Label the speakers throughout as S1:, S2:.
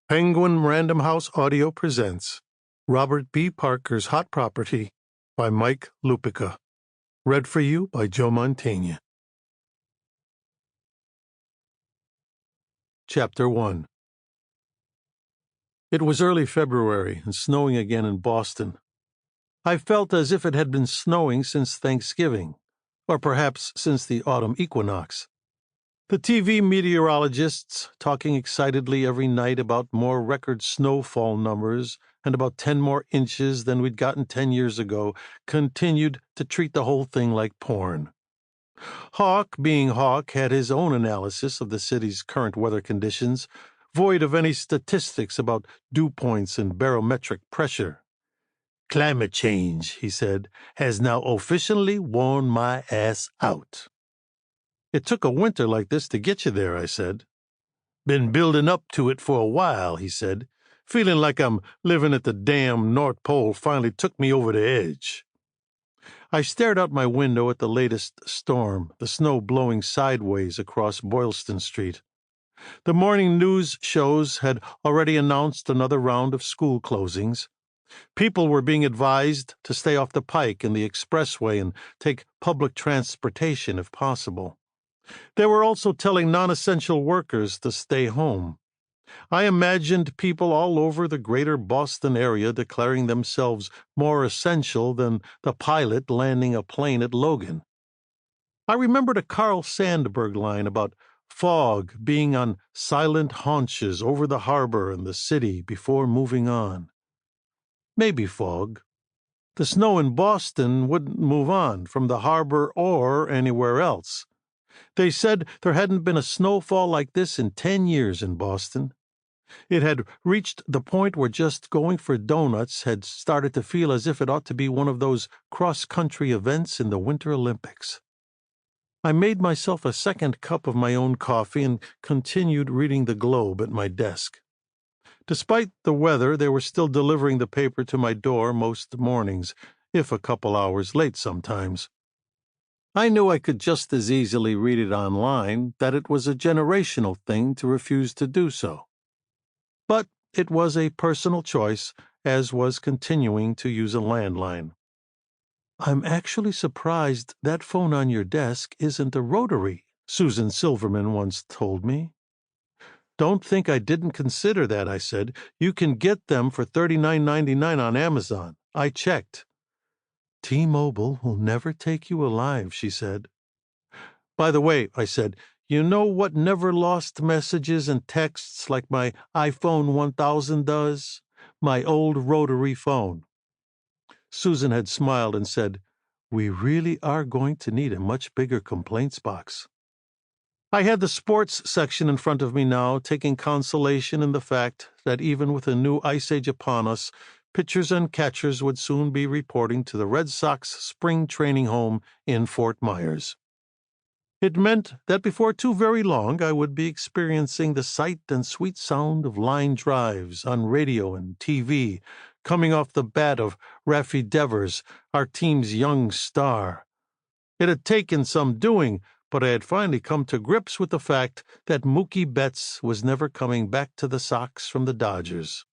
S1: Penguin Random House Audio presents Robert B. Parker's Hot Property by Mike Lupica. Read for you by Joe Mantegna. Chapter 1. It was early February and snowing again in Boston. I felt as if it had been snowing since Thanksgiving, or perhaps since the autumn equinox. The TV meteorologists, talking excitedly every night about more record snowfall numbers and about 10 more inches than we'd gotten 10 years ago, continued to treat the whole thing like porn. Hawk, being Hawk, had his own analysis of the city's current weather conditions, void of any statistics about dew points and barometric pressure. "Climate change," he said, "has now officially worn my ass out." "It took a winter like this to get you there," I said. "Been building up to it for a while," he said. "Feeling like I'm living at the damn North Pole finally took me over the edge." I stared out my window at the latest storm, the snow blowing sideways across Boylston Street. The morning news shows had already announced another round of school closings. People were being advised to stay off the Pike and the expressway and take public transportation if possible. They were also telling non-essential workers to stay home. I imagined people all over the greater Boston area declaring themselves more essential than the pilot landing a plane at Logan. I remembered a Carl Sandburg line about fog being on silent haunches over the harbor and the city before moving on. Maybe fog. The snow in Boston wouldn't move on from the harbor or anywhere else. They said there hadn't been a snowfall like this in 10 years in Boston. It had reached the point where just going for donuts had started to feel as if it ought to be one of those cross-country events in the Winter Olympics. I made myself a second cup of my own coffee and continued reading the Globe at my desk. Despite the weather, they were still delivering the paper to my door most mornings, if a couple hours late sometimes. I knew I could just as easily read it online, that it was a generational thing to refuse to do so. But it was a personal choice, as was continuing to use a landline. "I'm actually surprised that phone on your desk isn't a rotary," Susan Silverman once told me. "Don't think I didn't consider that," I said. "You can get them for $39.99 on Amazon. I checked." "T-Mobile will never take you alive," she said. "By the way," I said, "you know what never lost messages and texts like my iPhone 1000 does? My old rotary phone." Susan had smiled and said, "We really are going to need a much bigger complaints box." I had the sports section in front of me now, taking consolation in the fact that even with a new ice age upon us, pitchers and catchers would soon be reporting to the Red Sox spring training home in Fort Myers. It meant that before too very long I would be experiencing the sight and sweet sound of line drives on radio and TV, coming off the bat of Rafi Devers, our team's young star. It had taken some doing, but I had finally come to grips with the fact that Mookie Betts was never coming back to the Sox from the Dodgers.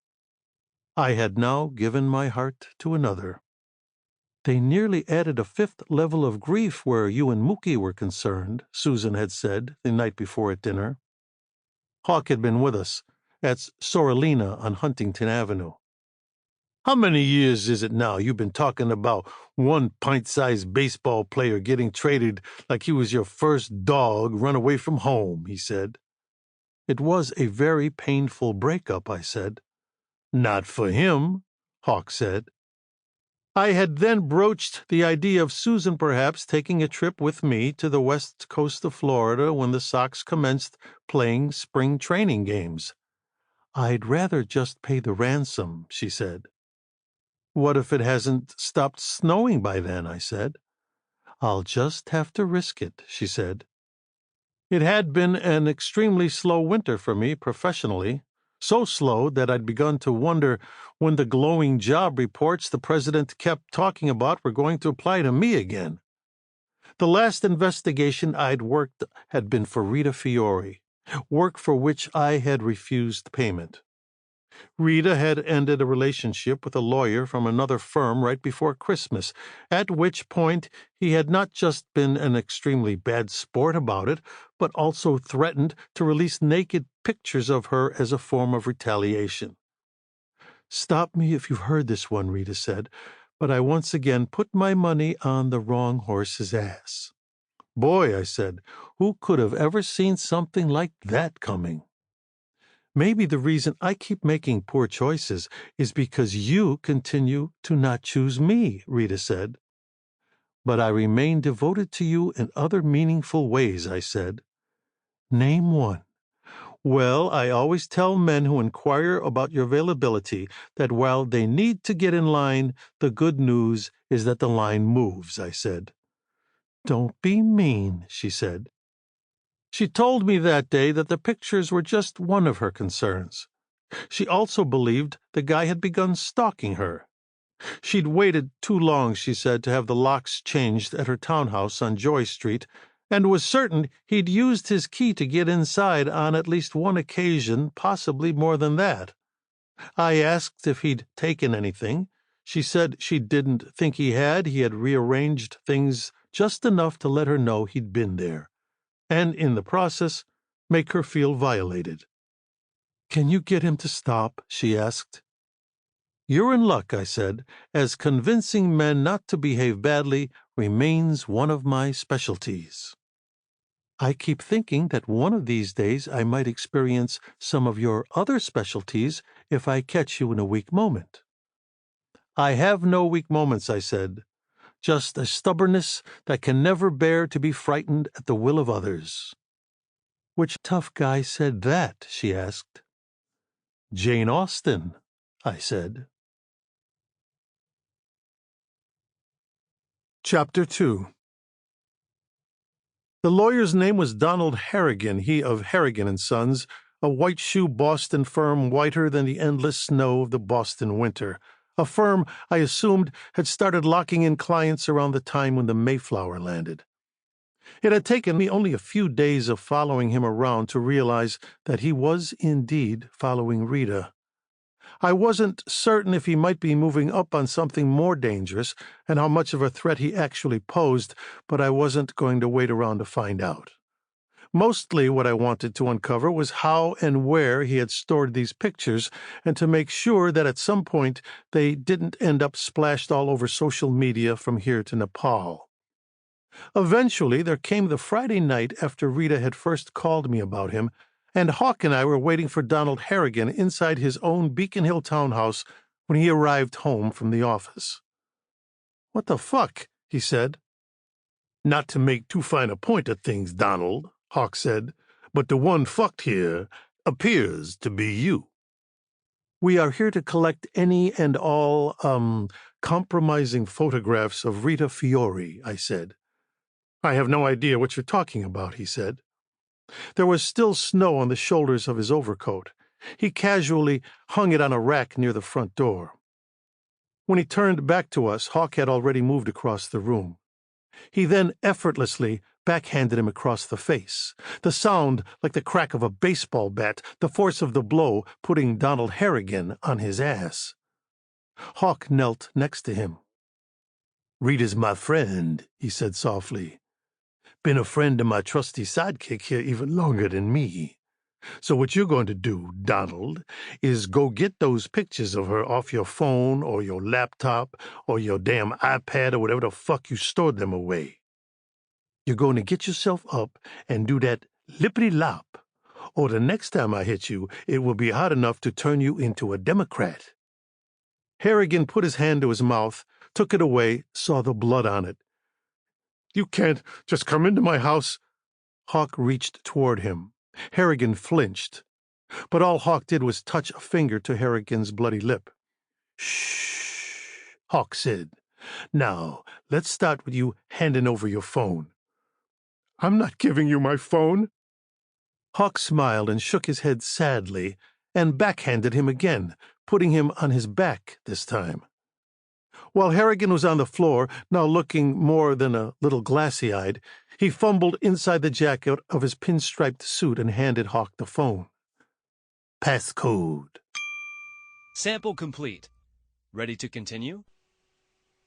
S1: I had now given my heart to another. "They nearly added a fifth level of grief where you and Mookie were concerned," Susan had said the night before at dinner. Hawk had been with us at Sorelina on Huntington Avenue. "How many years is it now you've been talking about one pint-sized baseball player getting traded like he was your first dog run away from home?" he said. "It was a very painful breakup," I said. "Not for him," Hawk said. I had then broached the idea of Susan perhaps taking a trip with me to the west coast of Florida when the Sox commenced playing spring training games. "I'd rather just pay the ransom," she said. "What if it hasn't stopped snowing by then?" I said. "I'll just have to risk it," she said. It had been an extremely slow winter for me professionally, so slow that I'd begun to wonder when the glowing job reports the president kept talking about were going to apply to me again. The last investigation I'd worked had been for Rita Fiore, work for which I had refused payment. Rita had ended a relationship with a lawyer from another firm right before Christmas, at which point he had not just been an extremely bad sport about it, but also threatened to release naked pictures of her as a form of retaliation. "Stop me if you've heard this one," Rita said, "but I once again put my money on the wrong horse's ass." "Boy," I said, "who could have ever seen something like that coming?" "Maybe the reason I keep making poor choices is because you continue to not choose me," Rita said. "But I remain devoted to you in other meaningful ways," I said. "Name one." "Well, I always tell men who inquire about your availability that while they need to get in line, the good news is that the line moves," I said. "Don't be mean," she said. She told me that day that the pictures were just one of her concerns. She also believed the guy had begun stalking her. She'd waited too long, she said, to have the locks changed at her townhouse on Joy Street, and was certain he'd used his key to get inside on at least one occasion, possibly more than that. I asked if he'd taken anything. She said she didn't think he had rearranged things just enough to let her know he'd been there, and in the process make her feel violated. "Can you get him to stop?" she asked. "You're in luck," I said, "as convincing men not to behave badly remains one of my specialties." "I keep thinking that one of these days I might experience some of your other specialties if I catch you in a weak moment." "I have no weak moments," I said, "just a stubbornness that can never bear to be frightened at the will of others." "Which tough guy said that?" she asked. "Jane Austen," I said. Chapter 2. The lawyer's name was Donald Harrigan, he of Harrigan and Sons, a white-shoe Boston firm whiter than the endless snow of the Boston winter, a firm I assumed had started locking in clients around the time when the Mayflower landed. It had taken me only a few days of following him around to realize that he was indeed following Rita. I wasn't certain if he might be moving up on something more dangerous and how much of a threat he actually posed, but I wasn't going to wait around to find out. Mostly what I wanted to uncover was how and where he had stored these pictures, and to make sure that at some point they didn't end up splashed all over social media from here to Nepal. Eventually, there came the Friday night after Rita had first called me about him, and Hawk and I were waiting for Donald Harrigan inside his own Beacon Hill townhouse when he arrived home from the office. "What the fuck?" he said. "Not to make too fine a point of things, Donald," Hawk said, "but the one fucked here appears to be you." "We are here to collect any and all, compromising photographs of Rita Fiore," I said. "I have no idea what you're talking about," he said. There was still snow on the shoulders of his overcoat. He casually hung it on a rack near the front door. When he turned back to us, Hawk had already moved across the room. He then effortlessly backhanded him across the face, the sound like the crack of a baseball bat, the force of the blow putting Donald Harrigan on his ass. Hawk knelt next to him. "Rita's my friend," he said softly. "Been a friend of my trusty sidekick here even longer than me. So what you're going to do, Donald, is go get those pictures of her off your phone or your laptop or your damn iPad or whatever the fuck you stored them away. You're going to get yourself up and do that lippity-lop, or the next time I hit you, it will be hot enough to turn you into a Democrat." Harrigan put his hand to his mouth, took it away, saw the blood on it. "You can't just come into my house." Hawk reached toward him. Harrigan flinched, but all Hawk did was touch a finger to Harrigan's bloody lip. "Shh," Hawk said. "Now, let's start with you handing over your phone." "I'm not giving you my phone." Hawk smiled and shook his head sadly, and backhanded him again, putting him on his back this time. While Harrigan was on the floor, now looking more than a little glassy-eyed, he fumbled inside the jacket of his pinstriped suit and handed Hawk the phone. "Passcode."
S2: Sample complete. Ready to continue?